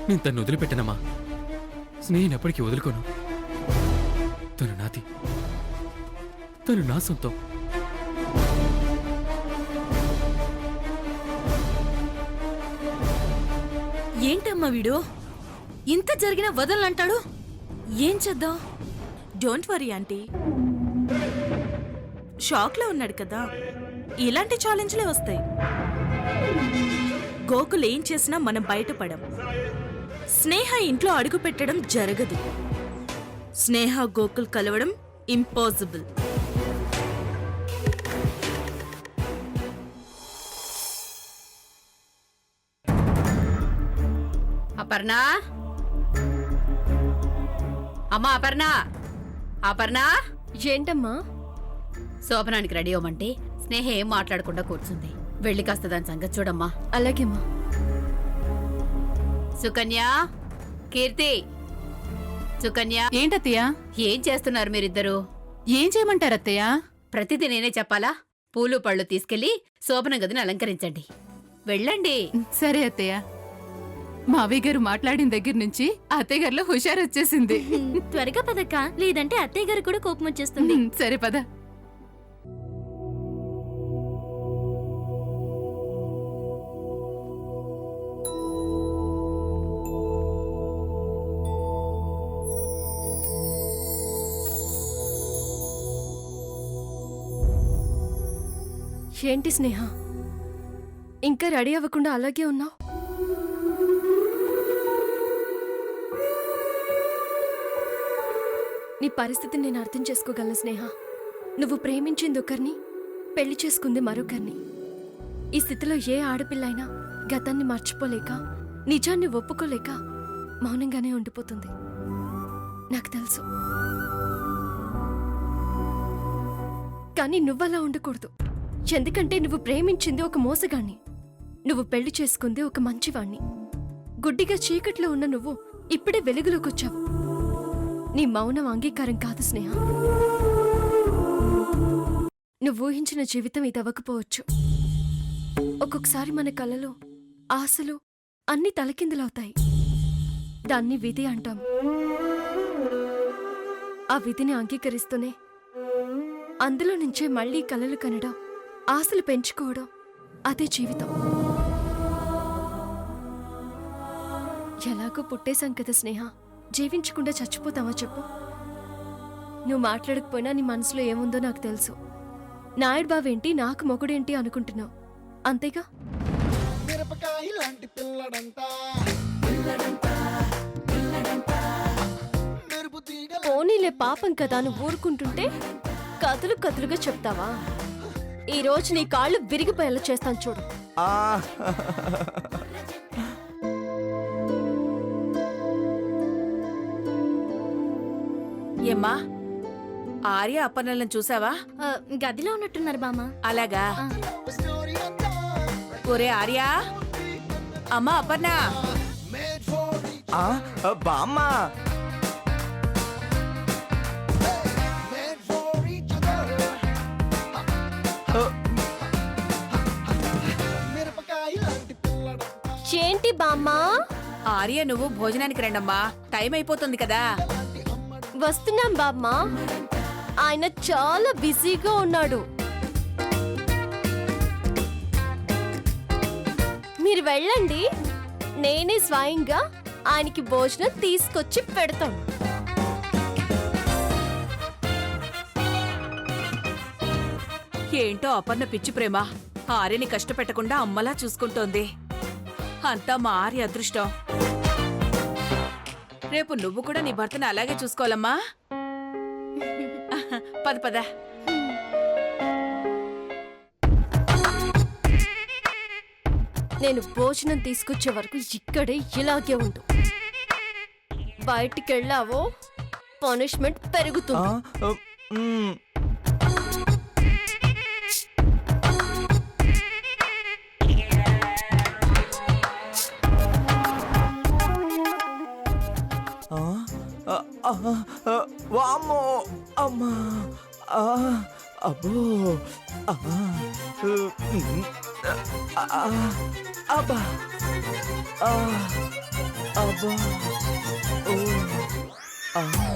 నేను తను వదిలిపెట్టనమ్మా. స్నేహని ఎప్పటికీ వదులుకోను. తను నాది, తను నా సొంతం. ఏంటమ్మా వీడు ఇంత జరిగినా వదలంటాడు? ఏం చేద్దాం? డోంట్ వరీ ఆంటీ, షాక్ లో ఉన్నాడు కదా, ఇలాంటి ఛాలెంజ్లే వస్తాయి. గోకుల్ ఏం చేసినా మనం బయటపడం. స్నేహ ఇంట్లో అడుగు పెట్టడం జరగదు. స్నేహ గోకుల్ కలవడం ఇంపాసిబుల్. అపర్ణ, అమ్మా అపర్ణ, అపర్ణ. ఏంటమ్మా? శోభనానికి రెడీ అవ్వమంటే స్నేహ ఏం మాట్లాడకుండా కూర్చుంది. వెళ్ళి కాస్త దాని సంగతి చూడమ్మా. అలాగేమ్మా. సుకన్య, కీర్తి, సుకన్య. ఏంటత్తయ్యా? ఏం చేస్తున్నారు మీరిద్దరు? ఏం చేయమంటారత్తయ్యా? ప్రతిదీ నేనే చెప్పాలా? పూలు పళ్ళు తీసుకెళ్లి శోభన గదిని అలంకరించండి. వెళ్ళండి. సరే అత్తయ్య. మావయ్య గారు మాట్లాడిన దగ్గర నుంచి అత్తయ్య గారిలో హుషారు వచ్చేసింది. త్వరగా పదక్క, లేదంటే అత్తయ్య గారు కూడా కోపం వచ్చేస్తుంది. సరే పద. ఏంటి స్నేహ, ఇంకా రెడీ అవ్వకుండా అలాగే ఉన్నావు? నీ పరిస్థితిని నేను అర్థం చేసుకోగలను స్నేహ. నువ్వు ప్రేమించింది ఒకరిని, పెళ్లి చేసుకుంది మరొకరిని. ఈ స్థితిలో ఏ ఆడపిల్ల అయినా గతాన్ని మర్చిపోలేక, నిజాన్ని ఒప్పుకోలేక మౌనంగానే ఉండిపోతుంది. నాకు తెలుసు. కానీ నువ్వలా ఉండకూడదు. ఎందుకంటే నువ్వు ప్రేమించింది ఒక మోసగాణ్ణి, నువ్వు పెళ్లి చేసుకుంది ఒక మంచివాణ్ణి. గుడ్డిగా చీకట్లో ఉన్న నువ్వు ఇప్పుడే వెలుగులోకొచ్చావు. నీ మౌనం అంగీకారం కాదు స్నేహ. నువ్వు ఊహించిన జీవితం ఇది అవ్వకపోవచ్చు. ఒక్కొక్కసారి మన కళ్ళలో ఆశలు అన్ని తలకిందులవుతాయి. దాన్ని విధి అంటాం. ఆ విధిని అంగీకరిస్తూనే అందులో నుంచే మళ్లీ కలలు కనడం, ఆశలు పెంచుకోవడం, అదే జీవితం. ఎలాగో పుట్టేశాం కదా స్నేహ, జీవించకుండా చచ్చిపోతావా చెప్పు? నువ్వు మాట్లాడకపోయినా నీ మనసులో ఏముందో నాకు తెలుసు. నాయుడు బావేంటి, నాకు మొగుడేంటి అనుకుంటున్నావు, అంతేగా? పోనీలే, పాపం కదా నువ్వు ఊరుకుంటుంటే కథలు కథలుగా చెప్తావా? ఈ రోజు నీ కాళ్ళు విరిగిపోయేలా చేస్తాను చూడు. ఏమ్మా, ఆర్య అపర్ణలను చూసావా? గదిలో ఉన్నట్టున్నారు బామ్మ. అలాగా. ఒరే ఆర్య, అమ్మా అపర్ణ. బామ్మ, ఏంటి బామ్మ? ఆర్య నువ్వు భోజనానికి రండమ్మా, టైం అయిపోతుంది కదా. వస్తున్నాం బామ్మ. ఆయన చాలా బిజీగా ఉన్నాడు. మీరు వెళ్ళండి, నేనే స్వయంగా ఆయనకి భోజనం తీసుకొచ్చి పెడతాను. ఏంటో అపర్ణ పిచ్చి ప్రేమ, ఆర్యని కష్టపెట్టకుండా అమ్మలా చూసుకుంటోంది. అంతా మా ఆర్య అదృష్టం. రేపు నువ్వు కూడా నీ భర్తను అలాగే చూసుకోవాలమ్మా. పద పద. నేను భోజనం తీసుకొచ్చే వరకు ఇక్కడే ఇలాగే ఉండు. బయటికెళ్ళావో పనిష్మెంట్ పెరుగుతుంది. వామ్మో, అమ్మా, అబ్బో, అబ్బా, అబ్బా ఓ ఆ.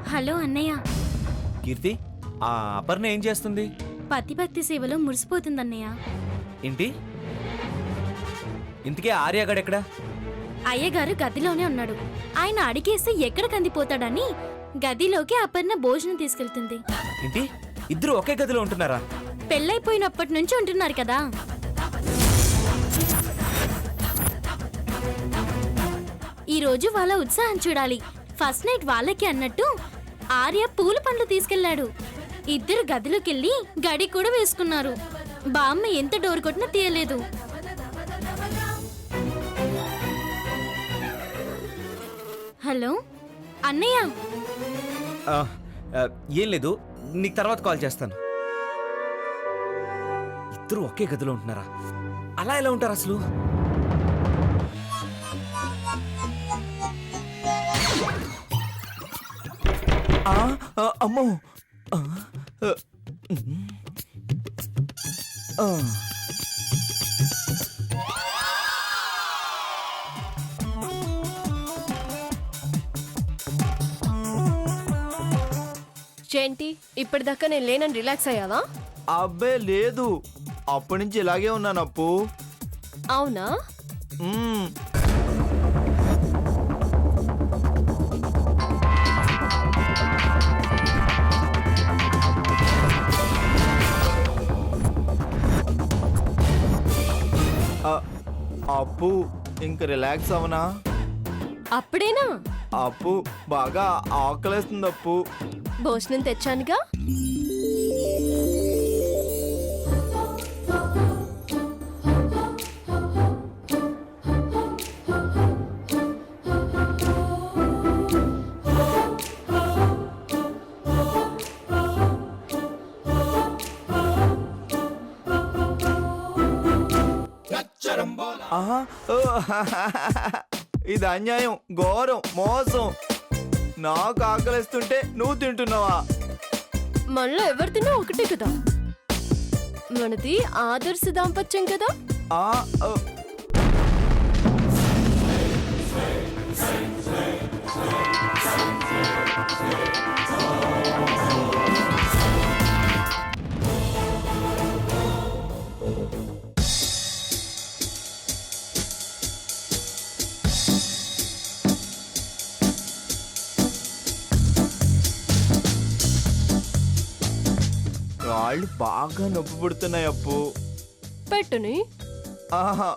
హలో అన్నయ్య, కీర్తి ఆ అపర్ణ ఏం చేస్తుంది? పతిభక్తి సేవలో మురిసిపోతుందన్నయ్య. ఏంటి? ఇంతకీ ఆర్యగాడెక్కడా? అయ్యగారు గదిలోనే ఉన్నాడు. ఆయన అడిగేస్తే ఎక్కడ కందిపోతాడని గదిలోకి అపర్ణ భోజనం తీసుకెళ్తుంది. ఏంటి ఇద్దరు ఒకే గదిలో ఉంటున్నారా? పెళ్ళైపోయినప్పటి నుంచి ఉంటున్నారు కదా. ఈ రోజు వాళ్ళ ఉత్సాహం చూడాలి. ఫస్ట్ నైట్ వాళ్ళకి అన్నట్టు ఆర్య పూల పండ్లు తీసుకెళ్లాడు. ఇద్దరు గదిలోకెళ్ళి గడి కూడా వేసుకున్నారు. బామ్మ ఎంత డోర్ కొట్టినా తీయలేదు. హలో అన్నయ్య, ఆ, ఆ, ఏం లేదు, నీకు తర్వాత కాల్ చేస్తాను. ఇద్దరు ఒకే గదిలో ఉంటున్నారా? అలా ఎలా ఉంటారు అసలు? అమ్మో ఆ, ఆ, ఆ. ఏంటి ఇప్పటిదాకా నేను లేనని రిలాక్స్ అయ్యావా? అబ్బే లేదు, అప్పటి నుంచి ఇలాగే ఉన్నాను అప్పు. అవునా? మ్మ్. అప్పు ఇంక రిలాక్స్ అవనా? అప్పుడేనా? అప్పు బాగా ఆకలేస్తుంది అప్పు. భోజనం తెచ్చానుగా. ఆహా, ఓ, ఇది అన్యాయం, ఘోరం, మోసం. నాకు ఆకలిస్తుంటే నువ్వు తింటున్నావా? మనలో ఎవరు తిన్నా ఒకటే కదా. మనది ఆదర్శ దాంపత్యం కదా. ఆ, ఓ. కాళ్ళు బాగా నొప్పి పుడుతున్నాయి అప్పు. పెట్టుని. ఆహా.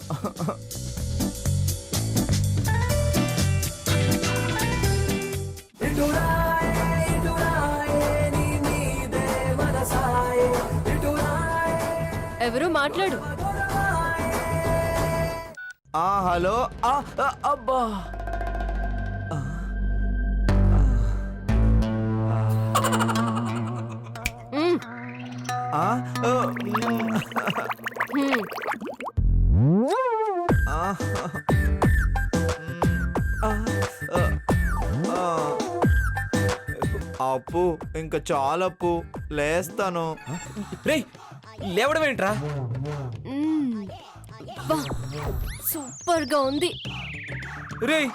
ఎవరు మాట్లాడు. హలో. అబ్బా. మ్మ్. ఆ, ఓ, హ్మ్. ఆ, అప్పు ఇంకా చాలా అప్పు, లేస్తాను. రేయ్ లేవడం ఏంట్రా? మ్మ్. బా, సూపర్ గా ఉంది. రేయ్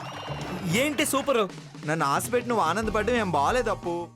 ఏంటి సూపరు? నన్ను ఆశ పెట్టి నువ్వు ఆనందపడ్డం ఏం బాగాలేదు అప్పు.